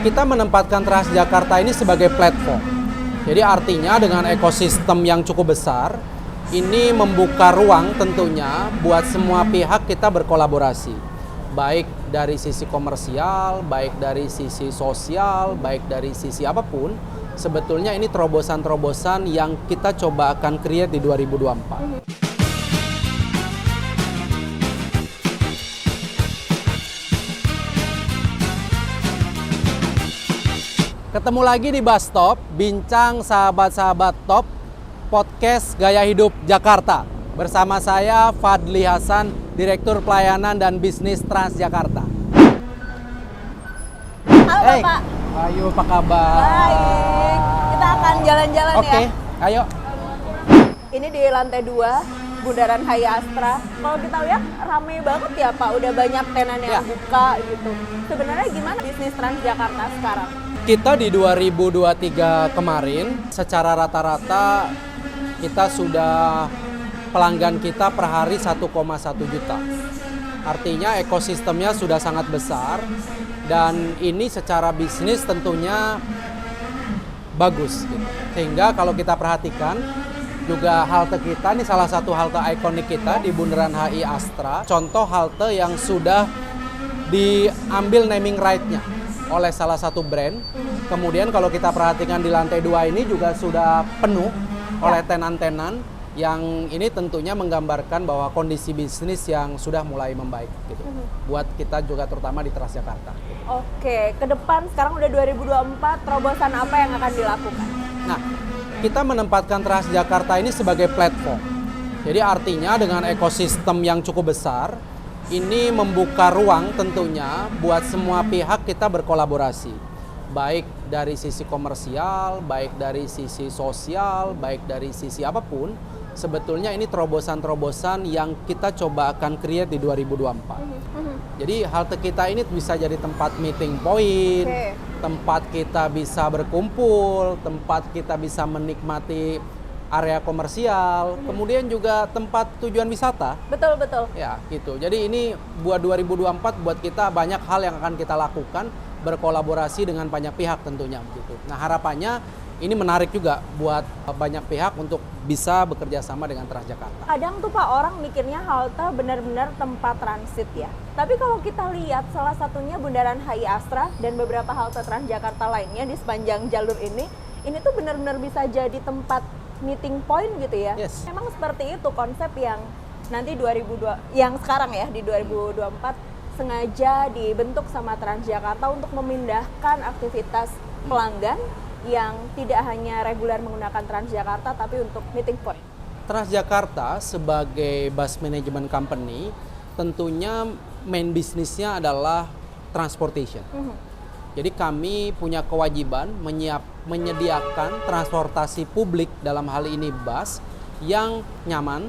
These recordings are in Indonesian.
kita menempatkan Transjakarta ini sebagai platform. Jadi artinya dengan ekosistem yang cukup besar, ini membuka ruang tentunya buat semua pihak kita berkolaborasi. Baik dari sisi komersial, baik dari sisi sosial, baik dari sisi apapun. Sebetulnya ini terobosan-terobosan yang kita coba akan create di 2024. Ketemu lagi di Bus Stop, bincang sahabat-sahabat top, podcast Gaya Hidup Jakarta. Bersama saya Fadli Hasan, Direktur Pelayanan dan Bisnis Transjakarta. Halo Bapak. Ayo, apa kabar? Baik, kita akan jalan-jalan ya. Oke, ayo. Ini di lantai 2, Bundaran HI Astra. Kalau kita lihat rame banget ya Pak, udah banyak tenan yang buka gitu. Sebenarnya gimana bisnis Transjakarta sekarang? Kita di 2023 kemarin, secara rata-rata kita sudah pelanggan kita per hari 1,1 juta. Artinya ekosistemnya sudah sangat besar dan ini secara bisnis tentunya bagus. Gitu. Sehingga kalau kita perhatikan juga halte kita, ini salah satu halte ikonik kita di Bundaran HI Astra. Contoh halte yang sudah diambil naming right-nya oleh salah satu brand. Kemudian kalau kita perhatikan di lantai 2 ini juga sudah penuh oleh tenan-tenan yang ini tentunya menggambarkan bahwa kondisi bisnis yang sudah mulai membaik gitu. Buat kita juga terutama di Transjakarta. Oke, ke depan sekarang udah 2024, terobosan apa yang akan dilakukan? Nah, kita menempatkan Transjakarta ini sebagai platform. Jadi artinya dengan ekosistem yang cukup besar, ini membuka ruang tentunya buat semua pihak kita berkolaborasi. Baik dari sisi komersial, baik dari sisi sosial, baik dari sisi apapun. Sebetulnya ini terobosan-terobosan yang kita coba akan create di 2024. Jadi halte kita ini bisa jadi tempat meeting point, tempat kita bisa berkumpul, tempat kita bisa menikmati area komersial, kemudian juga tempat tujuan wisata. Betul, betul. Ya, gitu. Jadi ini buat 2024 buat kita banyak hal yang akan kita lakukan berkolaborasi dengan banyak pihak tentunya gitu. Nah, harapannya ini menarik juga buat banyak pihak untuk bisa bekerja sama dengan Transjakarta. Kadang tuh Pak orang mikirnya halte benar-benar tempat transit ya. Tapi kalau kita lihat salah satunya Bundaran HI Astra dan beberapa halte Transjakarta lainnya di sepanjang jalur ini tuh benar-benar bisa jadi tempat meeting point gitu ya. Yes. Memang seperti itu konsep yang nanti yang sekarang ya di 2024 sengaja dibentuk sama Transjakarta untuk memindahkan aktivitas pelanggan yang tidak hanya reguler menggunakan Transjakarta tapi untuk meeting point. Transjakarta sebagai bus management company tentunya main bisnisnya adalah transportation. Jadi kami punya kewajiban menyediakan transportasi publik dalam hal ini bus yang nyaman,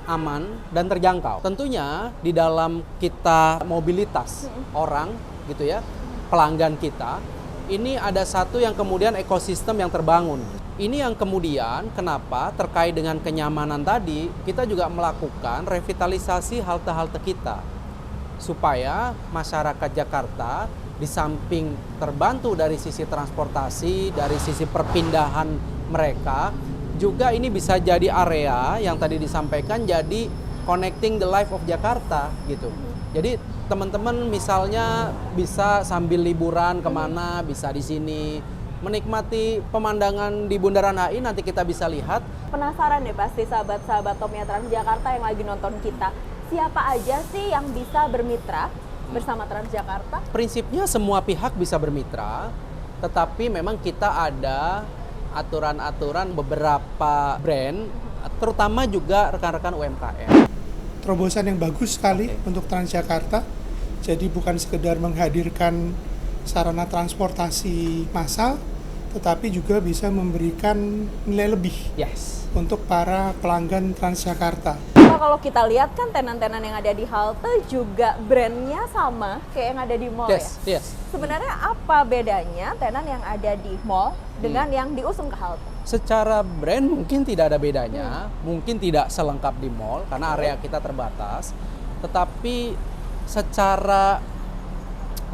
aman, dan terjangkau. Tentunya di dalam kita mobilitas orang gitu ya, pelanggan kita, ini ada satu yang kemudian ekosistem yang terbangun. Ini yang kemudian kenapa terkait dengan kenyamanan tadi, kita juga melakukan revitalisasi halte-halte kita. Supaya masyarakat Jakarta di samping terbantu dari sisi transportasi, dari sisi perpindahan mereka, juga ini bisa jadi area yang tadi disampaikan jadi connecting the life of Jakarta gitu. Jadi teman-teman misalnya bisa sambil liburan kemana, bisa di sini menikmati pemandangan di Bundaran HI, nanti kita bisa lihat. Penasaran deh pasti sahabat-sahabat Tomnya Transjakarta yang lagi nonton kita. Siapa aja sih yang bisa bermitra bersama Transjakarta? Prinsipnya semua pihak bisa bermitra, tetapi memang kita ada aturan-aturan beberapa brand, terutama juga rekan-rekan UMKM. Terobosan yang bagus sekali untuk Transjakarta. Jadi bukan sekedar menghadirkan sarana transportasi massal, tetapi juga bisa memberikan nilai lebih untuk para pelanggan Transjakarta. Kalau kita lihat kan tenan-tenan yang ada di halte juga brandnya sama kayak yang ada di mall ya. Sebenarnya apa bedanya tenan yang ada di mall dengan yang diusung ke halte? Secara brand mungkin tidak ada bedanya, mungkin tidak selengkap di mall karena area kita terbatas, tetapi secara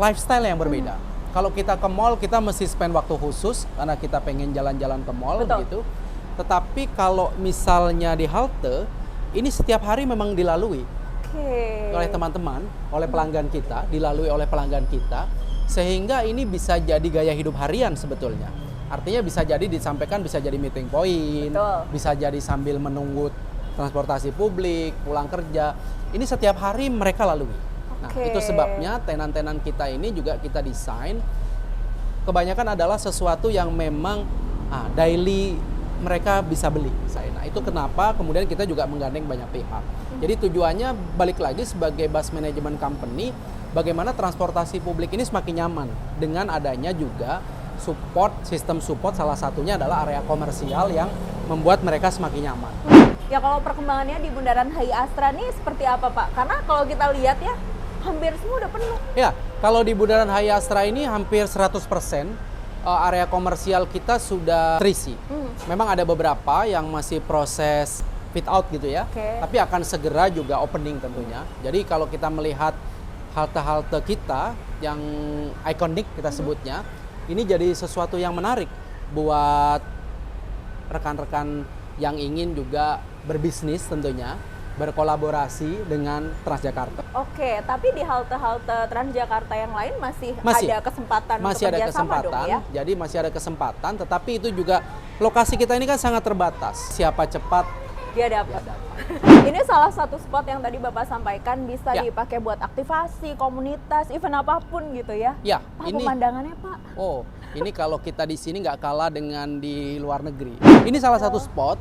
lifestyle yang berbeda. Kalau kita ke mall, kita mesti spend waktu khusus karena kita pengen jalan-jalan ke mall Betul. gitu. Tetapi kalau misalnya di halte, ini setiap hari memang dilalui oleh teman-teman, oleh pelanggan kita, dilalui oleh pelanggan kita, sehingga ini bisa jadi gaya hidup harian sebetulnya. Artinya bisa jadi disampaikan, bisa jadi meeting point, Betul. bisa jadi sambil menunggu transportasi publik, pulang kerja. Ini setiap hari mereka lalui. Nah, Oke. itu sebabnya tenan-tenan kita ini juga kita desain kebanyakan adalah sesuatu yang memang daily mereka bisa beli. Nah, itu kenapa kemudian kita juga menggandeng banyak pihak. Jadi tujuannya balik lagi sebagai bus management company, bagaimana transportasi publik ini semakin nyaman dengan adanya juga sistem support, salah satunya adalah area komersial yang membuat mereka semakin nyaman. Ya kalau perkembangannya di Bundaran HI Astra nih seperti apa Pak? Karena kalau kita lihat ya hampir semua udah penuh. Ya, kalau di Bundaran HI Astra ini hampir 100% area komersial kita sudah terisi. Memang ada beberapa yang masih proses fit out gitu ya, Oke. tapi akan segera juga opening tentunya. Jadi kalau kita melihat halte-halte kita yang ikonik kita sebutnya, ini jadi sesuatu yang menarik buat rekan-rekan yang ingin juga berbisnis tentunya, berkolaborasi dengan Transjakarta. Oke, tapi di halte-halte Transjakarta yang lain masih ada kesempatan masih untuk ada kerjasama kesempatan, dong ya? jadi masih ada kesempatan, tetapi itu juga lokasi kita ini kan sangat terbatas. Siapa cepat Dia dapat. Ini salah satu spot yang tadi Bapak sampaikan bisa Ya. dipakai buat aktivasi, komunitas, event apapun gitu ya. Ya, Pak, ini pemandangannya Pak. ini kalau kita di sini nggak kalah dengan di luar negeri. Ini salah satu spot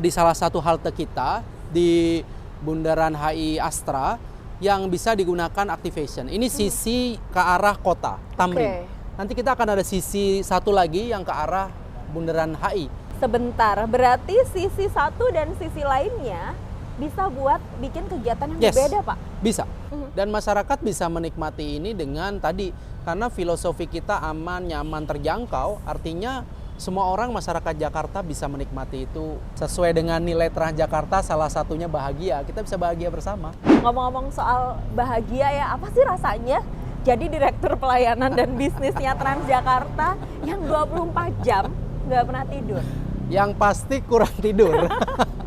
di salah satu halte kita di Bundaran HI Astra yang bisa digunakan activation. Ini sisi ke arah kota Tamrin. Oke. Nanti kita akan ada sisi satu lagi yang ke arah Bundaran HI. Sebentar, berarti sisi satu dan sisi lainnya bisa buat bikin kegiatan yang Yes. berbeda Pak? Bisa. Dan masyarakat bisa menikmati ini dengan tadi, karena filosofi kita aman, nyaman, terjangkau, artinya semua orang masyarakat Jakarta bisa menikmati itu sesuai dengan nilai Transjakarta, salah satunya bahagia. Kita bisa bahagia bersama. Ngomong-ngomong soal bahagia ya, apa sih rasanya jadi direktur pelayanan dan bisnisnya Transjakarta yang 24 jam nggak pernah tidur? Yang pasti kurang tidur.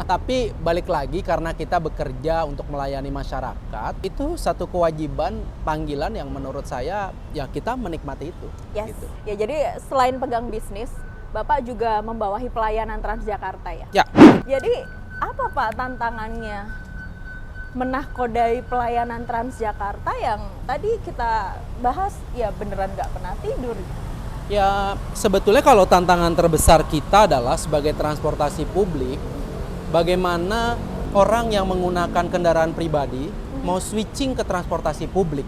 Tapi balik lagi karena kita bekerja untuk melayani masyarakat, itu satu kewajiban, panggilan yang menurut saya ya kita menikmati itu. Yes. Gitu. Ya jadi selain pegang bisnis, Bapak juga membawahi pelayanan Transjakarta ya? Ya. Jadi apa Pak tantangannya menahkodai pelayanan Transjakarta yang tadi kita bahas ya beneran nggak pernah tidur? Ya, sebetulnya kalau tantangan terbesar kita adalah sebagai transportasi publik, bagaimana orang yang menggunakan kendaraan pribadi mau switching ke transportasi publik.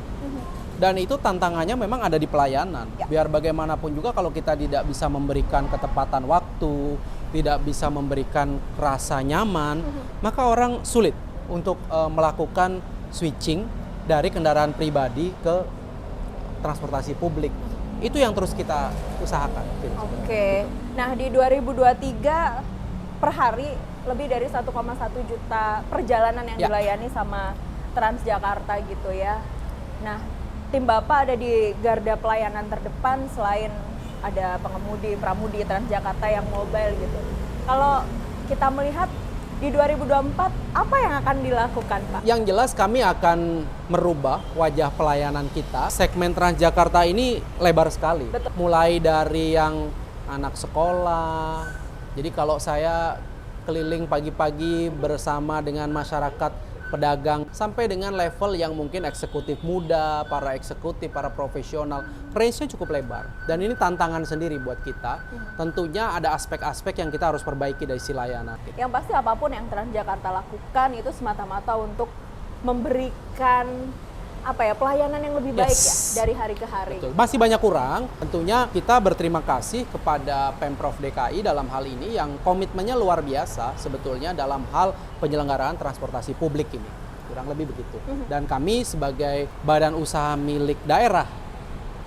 Dan itu tantangannya memang ada di pelayanan. Ya. Biar bagaimanapun juga kalau kita tidak bisa memberikan ketepatan waktu, tidak bisa memberikan rasa nyaman, maka orang sulit untuk melakukan switching dari kendaraan pribadi ke transportasi publik. Itu yang terus kita usahakan. Oke. Nah, di 2023 per hari lebih dari 1,1 juta perjalanan yang Ya. dilayani sama Transjakarta gitu ya. Nah, tim Bapak ada di garda pelayanan terdepan selain ada pengemudi, pramudi Transjakarta yang mobile gitu. Kalau kita melihat di 2024 apa yang akan dilakukan, Pak? Yang jelas kami akan merubah wajah pelayanan kita. Segmen Transjakarta ini lebar sekali. Betul. Mulai dari yang anak sekolah. Jadi kalau saya keliling pagi-pagi bersama dengan masyarakat pedagang sampai dengan level yang mungkin eksekutif muda, para eksekutif, para profesional, range-nya cukup lebar. Dan ini tantangan sendiri buat kita. Tentunya ada aspek-aspek yang kita harus perbaiki dari si layanan. Yang pasti apapun yang Transjakarta lakukan itu semata-mata untuk memberikan pelayanan yang lebih baik ya dari hari ke hari. Betul. Masih banyak kurang. Tentunya kita berterima kasih kepada Pemprov DKI dalam hal ini yang komitmennya luar biasa sebetulnya dalam hal penyelenggaraan transportasi publik ini. Kurang lebih begitu. Dan kami sebagai badan usaha milik daerah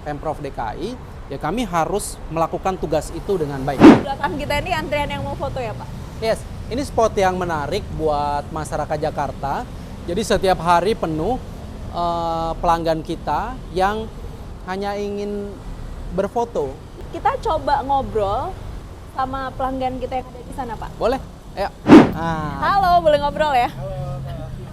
Pemprov DKI, ya kami harus melakukan tugas itu dengan baik. Di belakang kita ini antrian yang mau foto ya Pak? Yes, ini spot yang menarik buat masyarakat Jakarta. Jadi setiap hari penuh pelanggan kita yang hanya ingin berfoto. Kita coba ngobrol sama pelanggan kita yang ada di sana, Pak. Boleh? Ayo. Halo, boleh ngobrol ya?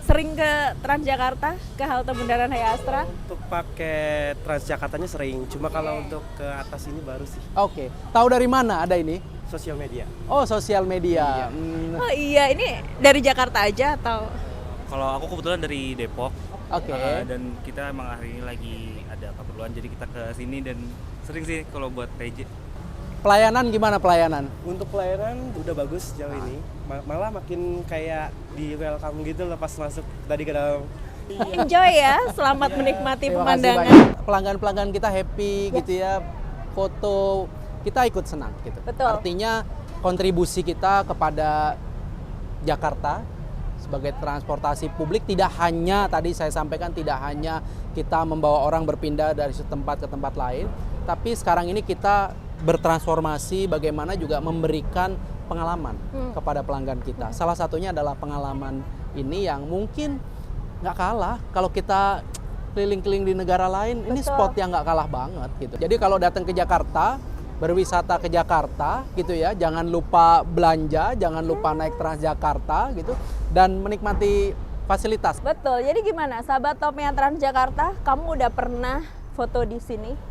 Sering ke Transjakarta, ke halte Bundaran HiAstra? Untuk pakai Transjakartanya sering, cuma kalau untuk ke atas ini baru sih. Oke. Tahu dari mana ada ini? Sosial media. Oh, sosial media. Oh iya, ini dari Jakarta aja atau? Kalau aku kebetulan dari Depok. Oke. Dan kita emang hari ini lagi ada keperluan, jadi kita ke sini dan sering sih kalau buat PJ. Pelayanan gimana pelayanan? Untuk pelayanan udah bagus sejauh ini. Malah makin kayak di welcome gitu lepas masuk tadi ke dalam. Enjoy ya, selamat menikmati Terima kasih pemandangan. banyak. Pelanggan-pelanggan kita happy gitu ya, foto, kita ikut senang gitu. Betul. Artinya kontribusi kita kepada Jakarta sebagai transportasi publik tidak hanya tadi saya sampaikan tidak hanya kita membawa orang berpindah dari satu tempat ke tempat lain, tapi sekarang ini kita bertransformasi bagaimana juga memberikan pengalaman kepada pelanggan kita. Salah satunya adalah pengalaman ini yang mungkin nggak kalah kalau kita keliling-keliling di negara lain. Ini Betul. spot yang nggak kalah banget gitu. Jadi kalau datang ke Jakarta, berwisata ke Jakarta gitu ya, jangan lupa belanja, jangan lupa naik Transjakarta gitu dan menikmati fasilitas. Betul, jadi gimana sahabat topnya Transjakarta, kamu udah pernah foto di sini?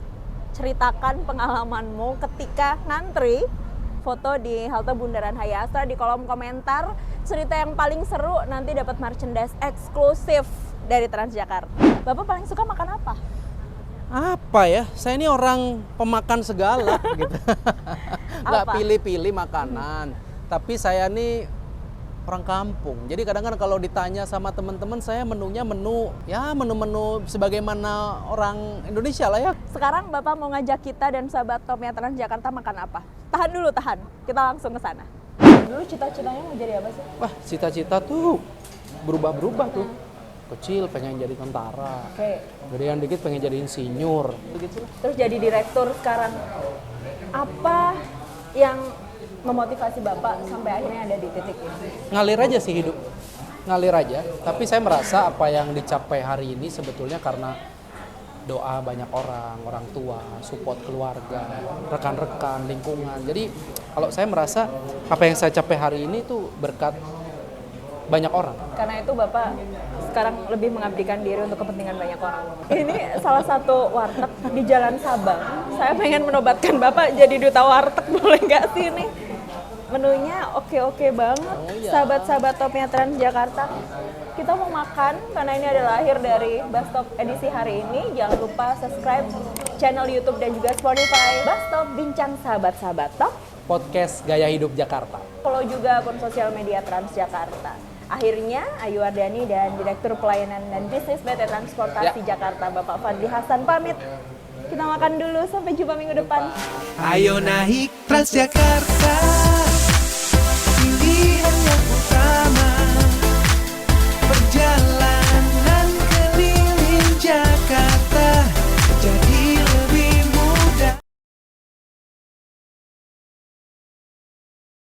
Ceritakan pengalamanmu ketika ngantri foto di halte Bundaran HiAstra di kolom komentar. Cerita yang paling seru nanti dapat merchandise eksklusif dari Transjakarta. Bapak paling suka makan apa? Apa ya? Saya ini orang pemakan segala gitu. Nggak Apa? pilih-pilih makanan. Tapi saya ini orang kampung. Jadi kadang-kadang kalau ditanya sama teman-teman saya menunya menu sebagaimana orang Indonesia lah ya. Sekarang Bapak mau ngajak kita dan sahabat topnya Transjakarta makan apa? Tahan dulu, tahan. Kita langsung ke sana. Dulu cita-citanya mau jadi apa sih? Wah, cita-cita tuh berubah-berubah tuh. Kecil pengen jadi tentara. Oke. Gedean dikit pengen jadi insinyur. Begitu lah. Terus jadi direktur sekarang. Apa yang memotivasi Bapak sampai akhirnya ada di titik ini? Ngalir aja sih hidup. Ngalir aja. Tapi saya merasa apa yang dicapai hari ini sebetulnya karena doa banyak orang tua, support keluarga, rekan-rekan, lingkungan. Jadi kalau saya merasa apa yang saya capai hari ini tuh berkat banyak orang. Karena itu Bapak sekarang lebih mengabdikan diri untuk kepentingan banyak orang. Ini salah satu warteg di Jalan Sabang. Saya pengen menobatkan Bapak jadi duta warteg, boleh nggak sih ini? Menunya oke-oke banget, iya. sahabat-sahabat topnya Transjakarta. Kita mau makan karena ini adalah akhir dari Bus Stop edisi hari ini. Jangan lupa subscribe channel YouTube dan juga Spotify Bus Stop Bincang Sahabat-sahabat Top. Podcast Gaya Hidup Jakarta. Follow juga akun sosial media Transjakarta. Akhirnya, Ayu Ardani dan Direktur Pelayanan dan Bisnis PT Transportasi Jakarta, Bapak Fadli Hasan pamit. Kita makan dulu, sampai jumpa minggu depan. Ayo naik Transjakarta.